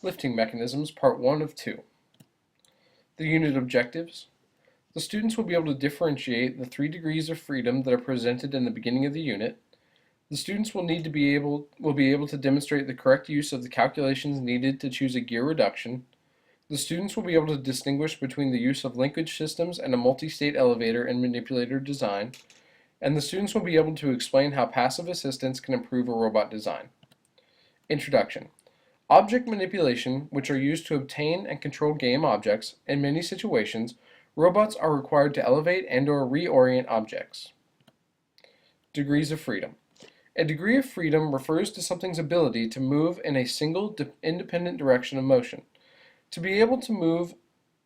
Lifting Mechanisms, Part 1 of 2. The unit objectives. The students will be able to differentiate the 3 degrees of freedom that are presented in the beginning of the unit. The students will be able to demonstrate the correct use of the calculations needed to choose a gear reduction. The students will be able to distinguish between the use of linkage systems and a multi-state elevator and manipulator design. And the students will be able to explain how passive assistance can improve a robot design. Introduction. Object manipulation, which are used to obtain and control game objects. In many situations, robots are required to elevate and/or reorient objects. Degrees of freedom. A degree of freedom refers to something's ability to move in a single independent direction of motion. To be able to move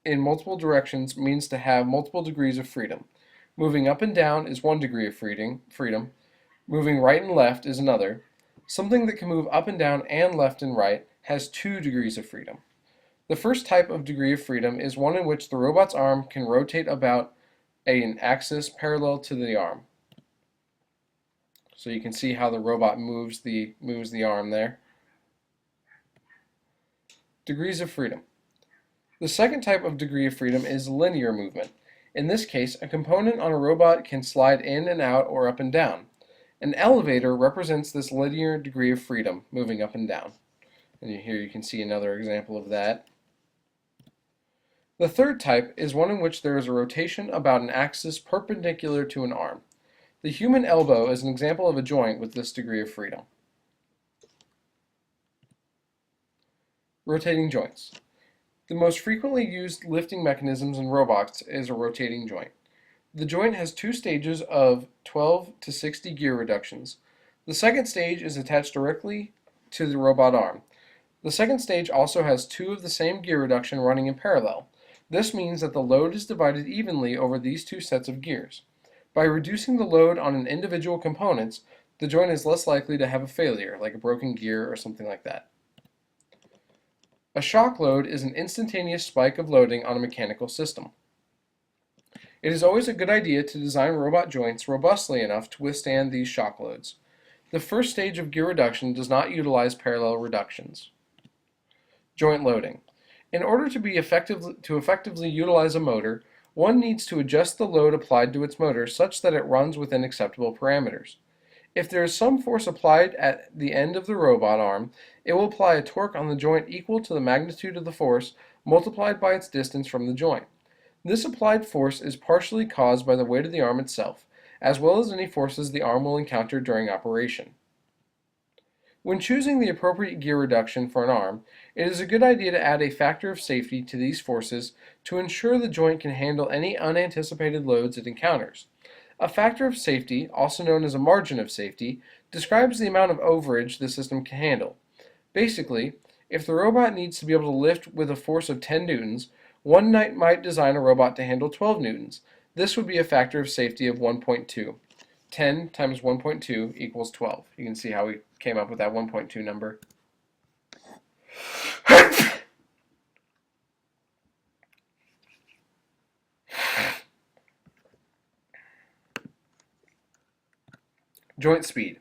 in multiple directions means to have multiple degrees of freedom. Moving up and down is one degree of freedom. Moving right and left is another. Something that can move up and down and left and right has 2 degrees of freedom. The first type of degree of freedom is one in which the robot's arm can rotate about an axis parallel to the arm. So you can see how the robot moves the arm there. Degrees of freedom. The second type of degree of freedom is linear movement. In this case, a component on a robot can slide in and out or up and down. An elevator represents this linear degree of freedom, moving up and down. And here you can see another example of that. The third type is one in which there is a rotation about an axis perpendicular to an arm. The human elbow is an example of a joint with this degree of freedom. Rotating joints. The most frequently used lifting mechanisms in robots is a rotating joint. The joint has 2 stages of 12 to 60 gear reductions. The second stage is attached directly to the robot arm. The second stage also has 2 of the same gear reduction running in parallel. This means that the load is divided evenly over these 2 sets of gears. By reducing the load on an individual components, the joint is less likely to have a failure, like a broken gear or something like that. A shock load is an instantaneous spike of loading on a mechanical system. It is always a good idea to design robot joints robustly enough to withstand these shock loads. The first stage of gear reduction does not utilize parallel reductions. Joint loading. In order to effectively utilize a motor, one needs to adjust the load applied to its motor such that it runs within acceptable parameters. If there is some force applied at the end of the robot arm, it will apply a torque on the joint equal to the magnitude of the force multiplied by its distance from the joint. This applied force is partially caused by the weight of the arm itself, as well as any forces the arm will encounter during operation. When choosing the appropriate gear reduction for an arm, it is a good idea to add a factor of safety to these forces to ensure the joint can handle any unanticipated loads it encounters. A factor of safety, also known as a margin of safety, describes the amount of overage the system can handle. Basically, if the robot needs to be able to lift with a force of 10 newtons, one might design a robot to handle 12 newtons. This would be a factor of safety of 1.2. 10 times 1.2 equals 12. You can see how we came up with that 1.2 number. Joint speed.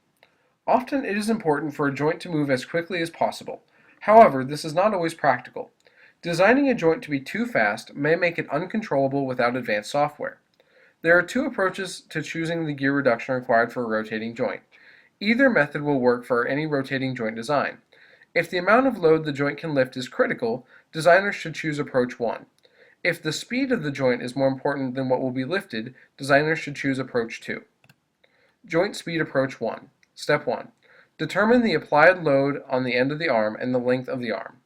Often it is important for a joint to move as quickly as possible. However, this is not always practical. Designing a joint to be too fast may make it uncontrollable without advanced software. There are 2 approaches to choosing the gear reduction required for a rotating joint. Either method will work for any rotating joint design. If the amount of load the joint can lift is critical, designers should choose approach 1. If the speed of the joint is more important than what will be lifted, designers should choose approach 2. Joint speed approach 1. Step 1. Determine the applied load on the end of the arm and the length of the arm.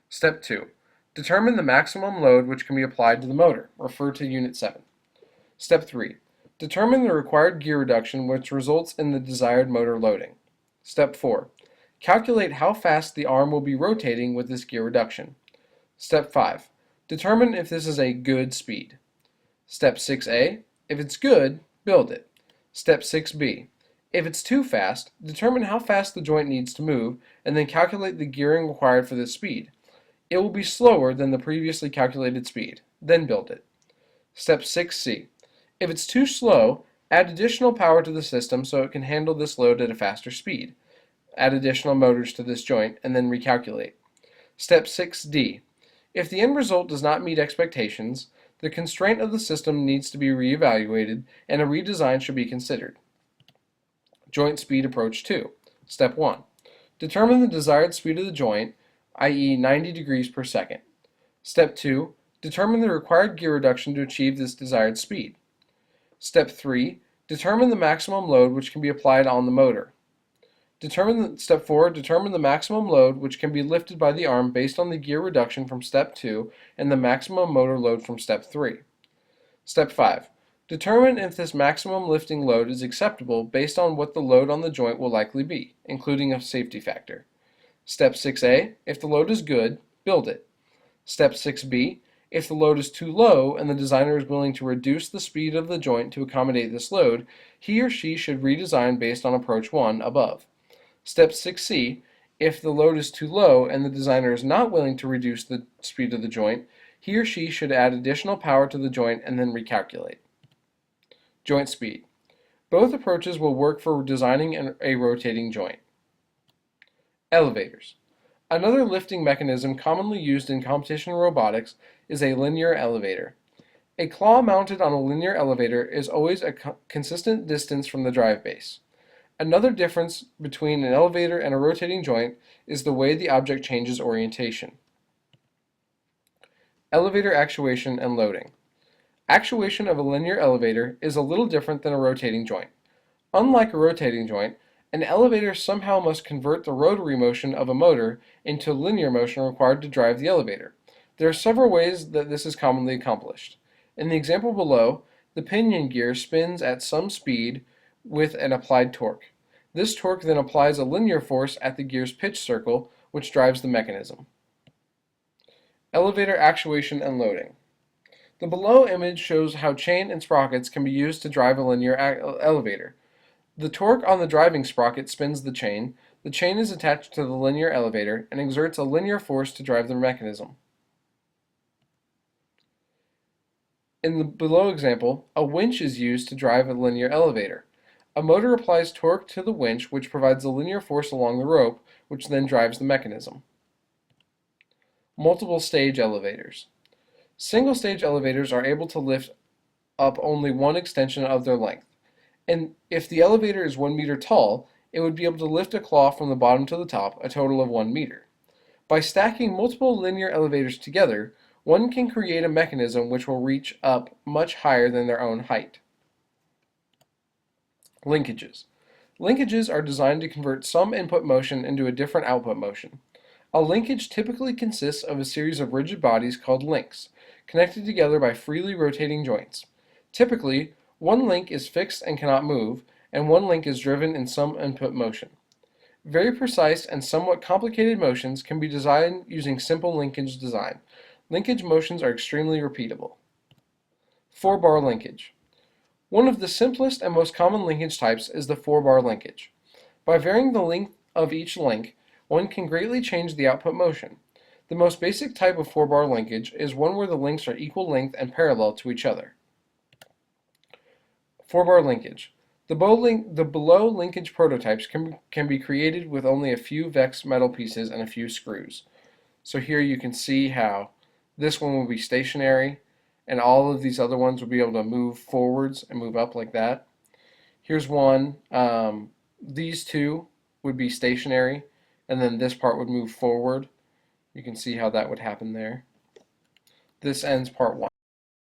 Step 2. Determine the maximum load which can be applied to the motor. Refer to Unit 7. Step 3. Determine the required gear reduction which results in the desired motor loading. Step 4. Calculate how fast the arm will be rotating with this gear reduction. Step 5. Determine if this is a good speed. Step 6a. If it's good, build it. Step 6b. If it's too fast, determine how fast the joint needs to move and then calculate the gearing required for this speed. It will be slower than the previously calculated speed. Then build it. Step 6c. If it's too slow, add additional power to the system so it can handle this load at a faster speed. Add additional motors to this joint and then recalculate. Step 6D. If the end result does not meet expectations, the constraint of the system needs to be reevaluated and a redesign should be considered. Joint speed approach 2. Step 1. Determine the desired speed of the joint, i.e. 90 degrees per second. Step 2. Determine the required gear reduction to achieve this desired speed. Step 3. Determine the maximum load which can be applied on the motor. Step 4. Determine the maximum load which can be lifted by the arm based on the gear reduction from Step 2 and the maximum motor load from Step 3. Step 5. Determine if this maximum lifting load is acceptable based on what the load on the joint will likely be, including a safety factor. Step 6A. If the load is good, build it. Step 6B. If the load is too low and the designer is willing to reduce the speed of the joint to accommodate this load, he or she should redesign based on approach 1 above. Step 6C. If the load is too low and the designer is not willing to reduce the speed of the joint, he or she should add additional power to the joint and then recalculate. Joint speed. Both approaches will work for designing a rotating joint. Elevators. Another lifting mechanism commonly used in competition robotics is a linear elevator. A claw mounted on a linear elevator is always a consistent distance from the drive base. Another difference between an elevator and a rotating joint is the way the object changes orientation. Elevator actuation and loading. Actuation of a linear elevator is a little different than a rotating joint. Unlike a rotating joint, an elevator somehow must convert the rotary motion of a motor into linear motion required to drive the elevator. There are several ways that this is commonly accomplished. In the example below, the pinion gear spins at some speed with an applied torque. This torque then applies a linear force at the gear's pitch circle, which drives the mechanism. Elevator actuation and loading. The below image shows how chain and sprockets can be used to drive a linear elevator. The torque on the driving sprocket spins the chain is attached to the linear elevator and exerts a linear force to drive the mechanism. In the below example, a winch is used to drive a linear elevator. A motor applies torque to the winch, which provides a linear force along the rope, which then drives the mechanism. Multiple stage elevators. Single stage elevators are able to lift up only one extension of their length. And if the elevator is 1 meter tall, it would be able to lift a claw from the bottom to the top, a total of 1 meter. By stacking multiple linear elevators together, one can create a mechanism which will reach up much higher than their own height. Linkages. Linkages are designed to convert some input motion into a different output motion. A linkage typically consists of a series of rigid bodies called links, connected together by freely rotating joints. Typically, one link is fixed and cannot move, and one link is driven in some input motion. Very precise and somewhat complicated motions can be designed using simple linkage design. Linkage motions are extremely repeatable. 4-bar linkage. One of the simplest and most common linkage types is the 4-bar linkage. By varying the length of each link, one can greatly change the output motion. The most basic type of 4-bar linkage is one where the links are equal length and parallel to each other. 4-bar linkage. The below linkage prototypes can be created with only a few VEX metal pieces and a few screws. So here you can see how this one will be stationary, and all of these other ones will be able to move forwards and move up like that. Here's one. These two would be stationary, and then this part would move forward. You can see how that would happen there. This ends part 1.